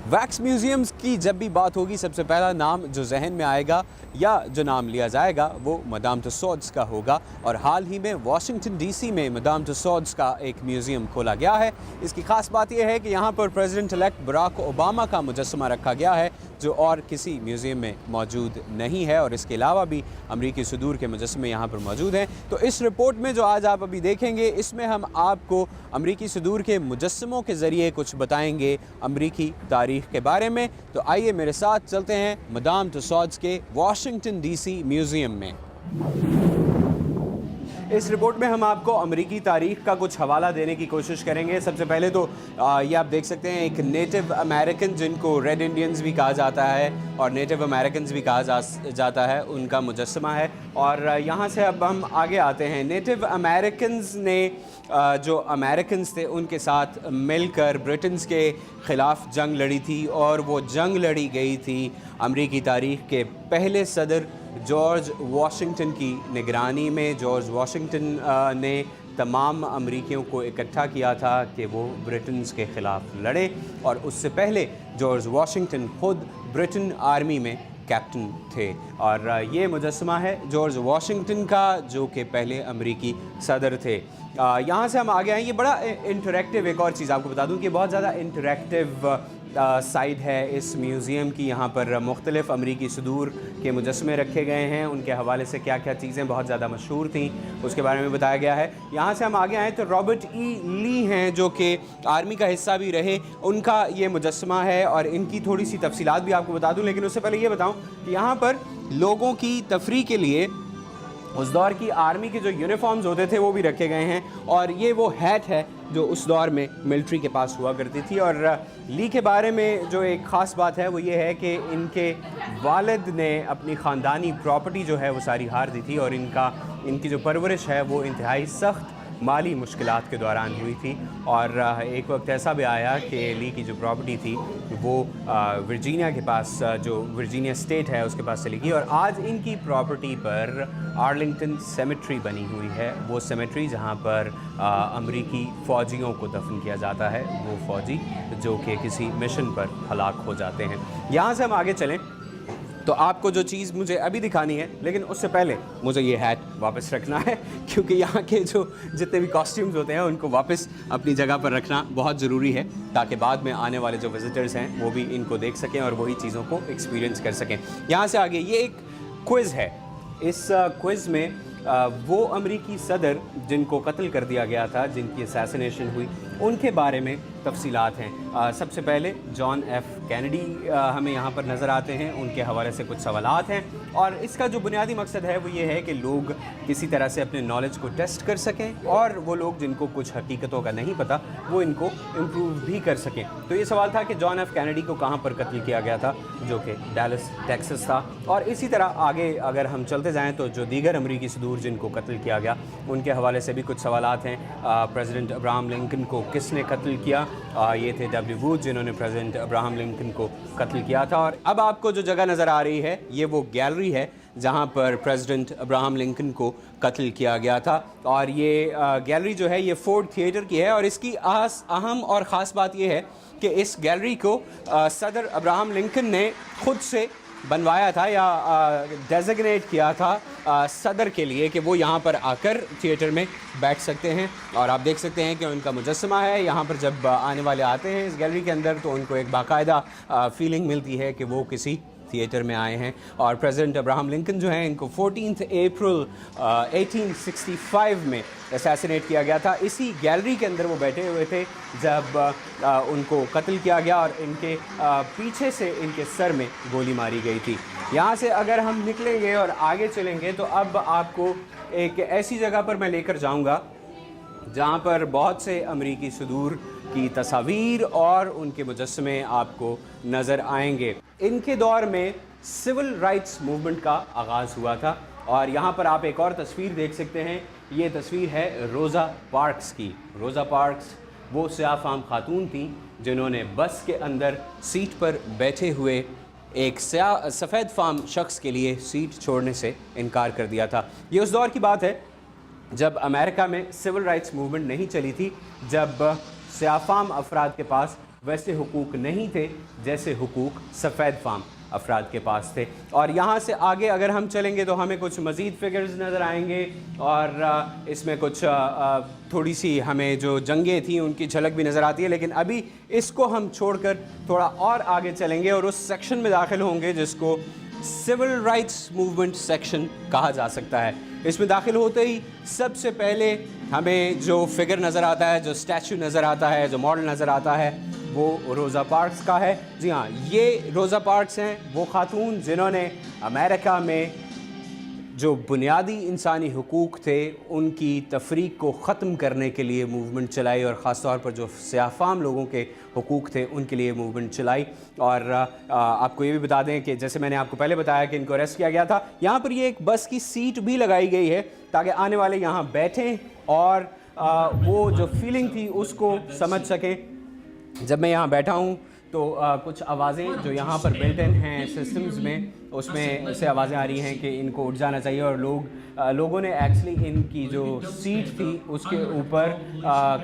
Wax museums की जब भी बात होगी सबसे पहला नाम जो जहन में आएगा या जो नाम लिया जाएगा वो मदाम तुसाड्स का होगा। और हाल ही में वाशिंगटन डीसी में मदाम तुसाड्स का एक म्यूज़ियम खोला गया है। इसकी ख़ास बात यह है कि यहाँ पर प्रेसिडेंट इलेक्ट बराक ओबामा का मुजस्समा रखा गया है जो और किसी म्यूज़ियम में मौजूद नहीं है, और इसके अलावा भी अमरीकी सदूर के मुजस्समे यहाँ पर मौजूद हैं। तो इस रिपोर्ट में जो आज आप अभी देखेंगे इसमें हम आपको अमरीकी सदूर के मुजस्समों के ज़रिए कुछ बताएंगे अमरीकी तारीख़ के बारे में। तो आइए मेरे साथ चलते हैं मदाम तुसाड्स के वाशिंगटन डीसी म्यूज़ियम में। इस रिपोर्ट में हम आपको अमरीकी तारीख़ का कुछ हवाला देने की कोशिश करेंगे। सबसे पहले तो ये आप देख सकते हैं एक नेटिव अमेरिकन जिनको रेड इंडियंस भी कहा जाता है और नेटिव अमेरिकन्स भी कहा जाता है, उनका मुजस्समा है। और यहाँ से अब हम आगे आते हैं। नेटिव अमेरिकन्स ने जो अमेरिकन्स थे उनके साथ मिलकर ब्रिटेन्स के ख़िलाफ़ जंग लड़ी थी, और वो जंग लड़ी गई थी अमरीकी तारीख़ के पहले सदर जॉर्ज वाशिंगटन की निगरानी में। जॉर्ज वाशिंगटन ने तमाम अमरीकियों को इकट्ठा किया था कि वो ब्रिटेन्स के ख़िलाफ़ लड़े, और उससे पहले जॉर्ज वाशिंगटन ख़ुद ब्रिटेन आर्मी में कैप्टन थे। और ये मुजस्समा है जॉर्ज वाशिंगटन का जो कि पहले अमरीकी सदर थे। यहाँ से हम आगे आए। ये बड़ा इंटरेक्टिव, एक और चीज़ आपको बता दूँ कि बहुत ज़्यादा इंटरेक्टिव साइड है इस म्यूज़ियम की। यहाँ पर मुख्तलिफ़ अमरीकी सदूर के मुजस्समे रखे गए हैं, उनके हवाले से क्या क्या चीज़ें बहुत ज़्यादा मशहूर थीं उसके बारे में बताया गया है। यहाँ से हम आगे आएँ तो रॉबर्ट ई ली हैं जो कि आर्मी का हिस्सा भी रहे, उनका ये मुजस्समा है और इनकी थोड़ी सी तफसीलात भी आपको बता दूँ। लेकिन उससे पहले ये बताऊँ कि यहाँ पर लोगों की तफरीह के लिए उस दौर की आर्मी के जो यूनिफॉर्म्स होते थे वो भी रखे गए हैं, और ये वो हैट है जो उस दौर में मिलिट्री के पास हुआ करती थी। और ली के बारे में जो एक ख़ास बात है वो ये है कि इनके वालिद ने अपनी ख़ानदानी प्रॉपर्टी जो है वो सारी हार दी थी, और इनकी जो परवरिश है वो इंतहाई सख्त माली मुश्किलात के दौरान हुई थी। और एक वक्त ऐसा भी आया कि ली की जो प्रॉपर्टी थी वो वर्जीनिया के पास, जो वर्जीनिया स्टेट है उसके पास चली गई, और आज इनकी प्रॉपर्टी पर आर्लिंगटन सेमेट्री बनी हुई है। वो सेमेट्री जहाँ पर अमरीकी फ़ौजियों को दफन किया जाता है, वो फ़ौजी जो कि किसी मिशन पर हलाक हो जाते हैं। यहाँ से हम आगे चलें तो आपको जो चीज़ मुझे अभी दिखानी है, लेकिन उससे पहले मुझे ये हैट वापस रखना है क्योंकि यहाँ के जो जितने भी कॉस्ट्यूम्स होते हैं उनको वापस अपनी जगह पर रखना बहुत ज़रूरी है, ताकि बाद में आने वाले जो विज़िटर्स हैं वो भी इनको देख सकें और वही चीज़ों को एक्सपीरियंस कर सकें। यहाँ से आगे ये एक क्विज़ है। इस क्विज़ में वो अमरीकी सदर जिनको कत्ल कर दिया गया था, जिनकी असैसिनेशन हुई, उनके बारे में तफसीलात हैं। सबसे पहले जॉन एफ कैनेडी हमें यहाँ पर नज़र आते हैं, उनके हवाले से कुछ सवालात हैं, और इसका जो बुनियादी मकसद है वो ये है कि लोग किसी तरह से अपने नॉलेज को टेस्ट कर सकें, और वो लोग जिनको कुछ हकीकतों का नहीं पता वो इनको इम्प्रूव भी कर सकें। तो ये सवाल था कि जॉन एफ कैनेडी को कहाँ पर कत्ल किया गया था, जो कि डैलस टेक्सास था। और इसी तरह आगे अगर हम चलते जाएँ तो जो दीगर अमरीकी सदूर जिनको कत्ल किया गया उनके हवाले से भी कुछ सवालात हैं। प्रेसिडेंट अब्राहम लिंकन को किसने कत्ल किया? ये थे डब्ल्यू बुश जिन्होंने प्रेसिडेंट अब्राहम लिंकन को कत्ल किया था। और अब आपको जो जगह नज़र आ रही है ये वो गैलरी है जहाँ पर प्रेसिडेंट अब्राहम लिंकन को कत्ल किया गया था। और ये गैलरी जो है ये फोर्ड थिएटर की है, और इसकी अहम और ख़ास बात ये है कि इस गैलरी को सदर अब्राहम लिंकन ने ख़ुद से बनवाया था या डेजिग्नेट किया था सदर के लिए कि वो यहाँ पर आकर थिएटर में बैठ सकते हैं। और आप देख सकते हैं कि उनका मुजस्समा है। यहाँ पर जब आने वाले आते हैं इस गैलरी के अंदर तो उनको एक बाकायदा फीलिंग मिलती है कि वो किसी थिएटर में आए हैं। और प्रेसिडेंट अब्राहम लिंकन जो हैं इनको 14 अप्रैल 1865 में असैसिनेट किया गया था। इसी गैलरी के अंदर वो बैठे हुए थे जब उनको कत्ल किया गया, और इनके पीछे से इनके सर में गोली मारी गई थी। यहाँ से अगर हम निकलेंगे और आगे चलेंगे तो अब आपको एक ऐसी जगह पर मैं लेकर जाऊँगा जहाँ पर बहुत से अमरीकी सदूर की तस्वीर और उनके मुजस्समे आपको नज़र आएंगे। इनके दौर में सिविल राइट्स मूवमेंट का आगाज़ हुआ था, और यहाँ पर आप एक और तस्वीर देख सकते हैं। ये तस्वीर है रोज़ा पार्क्स की। रोज़ा पार्क्स वो स्याह-फाम खातून थी जिन्होंने बस के अंदर सीट पर बैठे हुए एक सफ़ेद फाम शख्स के लिए सीट छोड़ने से इनकार कर दिया था। ये उस दौर की बात है जब अमेरिका में सिविल राइट्स मूवमेंट नहीं चली थी, जब स्याह-फाम अफराद के पास वैसे हुकूक नहीं थे जैसे हुकूक सफ़ेद फाम अफराद के पास थे। और यहाँ से आगे अगर हम चलेंगे तो हमें कुछ मज़ीद फिगर्स नज़र आएंगे और इसमें कुछ थोड़ी सी हमें जो जंगें थी उनकी झलक भी नज़र आती है। लेकिन अभी इसको हम छोड़कर थोड़ा और आगे चलेंगे और उस सेक्शन में दाखिल होंगे जिसको सिविल राइट्स मूवमेंट सेक्शन कहा जा सकता है। इसमें दाखिल होते ही सबसे पहले हमें जो फिगर नज़र आता है, जो स्टैचू नज़र आता है, जो मॉडल नज़र आता है, वो रोज़ा पार्क्स का है। जी हाँ, ये रोज़ा पार्क्स हैं, वो खातून जिन्होंने अमेरिका में जो बुनियादी इंसानी हुकूक थे उनकी तफरीक को ख़त्म करने के लिए मूवमेंट चलाई और ख़ास तौर पर जो सियाफ़ाम लोगों के हुकूक थे उनके लिए मूवमेंट चलाई। और आपको ये भी बता दें कि जैसे मैंने आपको पहले बताया कि इनको अरेस्ट किया गया था, यहाँ पर ये एक बस की सीट भी लगाई गई है ताकि आने वाले यहाँ बैठें और वो जो फीलिंग थी उसको समझ सकें। जब मैं यहाँ बैठा हूँ तो कुछ आवाज़ें जो यहाँ पर बिल्ट इन हैं सिस्टम्स में, उसमें से आवाज़ें आ रही हैं कि इनको उठ जाना चाहिए। और लोगों ने एक्चुअली इनकी जो सीट थी उसके ऊपर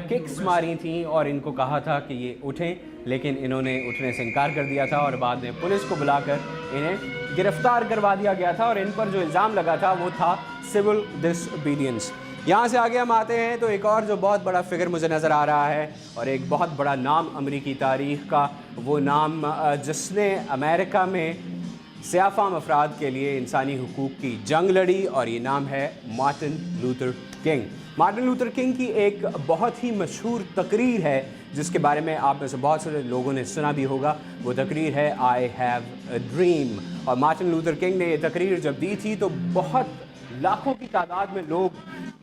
किक्स मारी थी और इनको कहा था कि ये उठें, लेकिन इन्होंने उठने से इनकार कर दिया था और बाद में पुलिस को बुलाकर इन्हें गिरफ़्तार करवा दिया गया था। और इन पर जो इल्ज़ाम लगा था वो था सिविल डिसओबीडियंस। यहाँ से आगे हम आते हैं तो एक और जो बहुत बड़ा फिगर मुझे नज़र आ रहा है और एक बहुत बड़ा नाम अमेरिकी तारीख़ का, वो नाम जिसने अमेरिका में सियाफ़ाम अफराद के लिए इंसानी हुकूक की जंग लड़ी, और ये नाम है Martin Luther king. Martin Luther king की एक बहुत ही मशहूर तकरीर है जिसके बारे में आप में से बहुत सारे लोगों ने सुना भी होगा। वो तकरीर है आई हैव अ ड्रीम। और मार्टिन लूथर किंग ने ये तकरीर जब दी थी तो बहुत लाखों की तादाद में लोग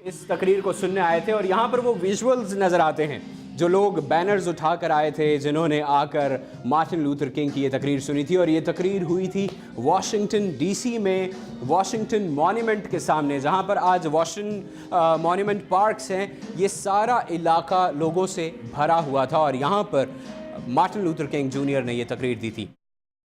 इस तकरीर को सुनने आए थे। और यहाँ पर वो विजुअल्स नज़र आते हैं, जो लोग बैनर्स उठा कर आए थे जिन्होंने आकर मार्टिन लूथर किंग की ये तकरीर सुनी थी। और ये तकरीर हुई थी वाशिंगटन डीसी में, वाशिंगटन मॉन्यूमेंट के सामने, जहाँ पर आज वाशिंगटन मॉन्यूमेंट पार्क्स हैं। ये सारा इलाका लोगों से भरा हुआ था और यहाँ पर मार्टिन लूथर किंग जूनियर ने ये तकरीर दी थी।